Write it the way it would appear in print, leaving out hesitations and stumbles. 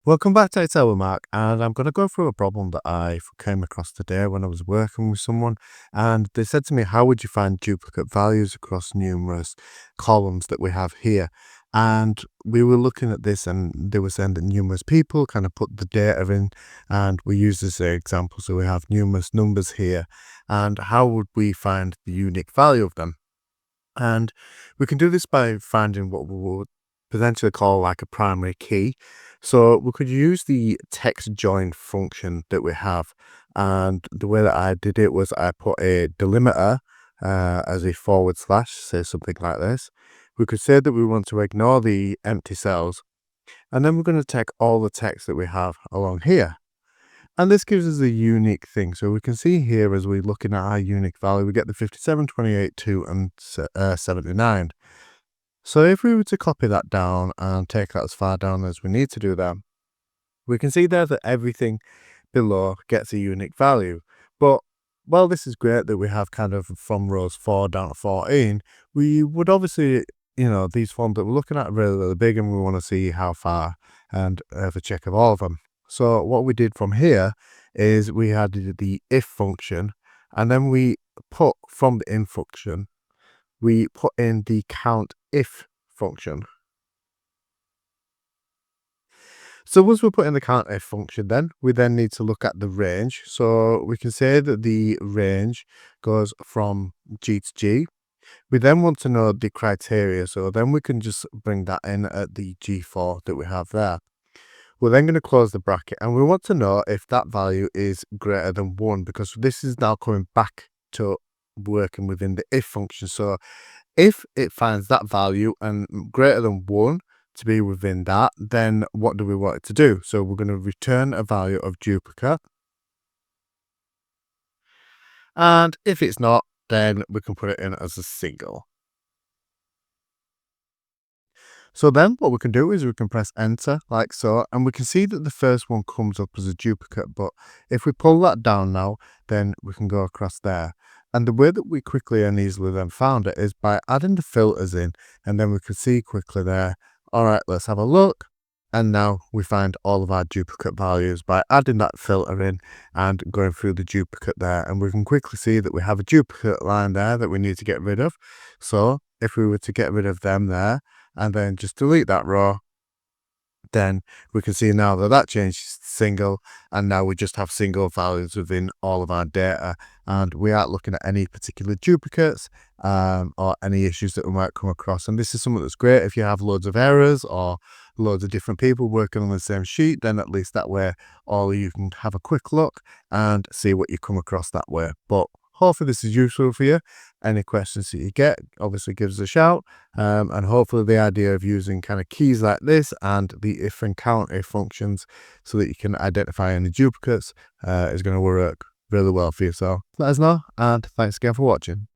Welcome back to Excel with Mark, and I'm going to go through a problem that I came across today when I was working with someone, and they said to me, how would you find duplicate values across numerous columns that we have here? And we were looking at this, and they were saying that numerous people kind of put the data in, and we use this as an example. So we have numerous numbers here, and how would we find the unique value of them? And we can do this by finding what we would potentially call like a primary key. So we could use the text join function that we have. And the way that I did it was I put a delimiter as a forward slash, say something like this. We could say that we want to ignore the empty cells. And then we're going to take all the text that we have along here. And this gives us a unique thing. So we can see here as we're looking at our unique value, we get the 57, 28, 2, and 79. So if we were to copy that down and take that as far down as we need to do that, we can see there that everything below gets a unique value. But while this is great that we have kind of from rows 4 down to 14, we would obviously, these forms that we're looking at are really, really big, and we want to see how far and have a check of all of them. So what we did from here is we added the if function, and then we put from the in function, we put in the count if function. So once we put in the COUNTIF function, then we need to look at the range. So we can say that the range goes from G to G. We then want to know the criteria. So then we can just bring that in at the G4 that we have there. We're then going to close the bracket, and we want to know if that value is greater than 1, because this is now coming back to working within the if function. So if it finds that value and greater than 1 to be within that, then what do we want it to do? So we're going to return a value of duplicate. And if it's not, then we can put it in as a single. So then what we can do is we can press enter like so, and we can see that the first one comes up as a duplicate. But if we pull that down now, then we can go across there. And the way that we quickly and easily then found it is by adding the filters in, and then we can see quickly there, all right, let's have a look. And now we find all of our duplicate values by adding that filter in and going through the duplicate there. And we can quickly see that we have a duplicate line there that we need to get rid of. So if we were to get rid of them there and then just delete that row, then we can see now that that changes to single, and now we just have single values within all of our data, and we aren't looking at any particular duplicates or any issues that we might come across. And this is something that's great if you have loads of errors or loads of different people working on the same sheet. Then at least that way all of you can have a quick look and see what you come across that way. But hopefully this is useful for you. Any questions that you get, obviously give us a shout. And hopefully the idea of using kind of keys like this and the if and COUNTIF functions so that you can identify any duplicates is going to work really well for you. So let us know, and thanks again for watching.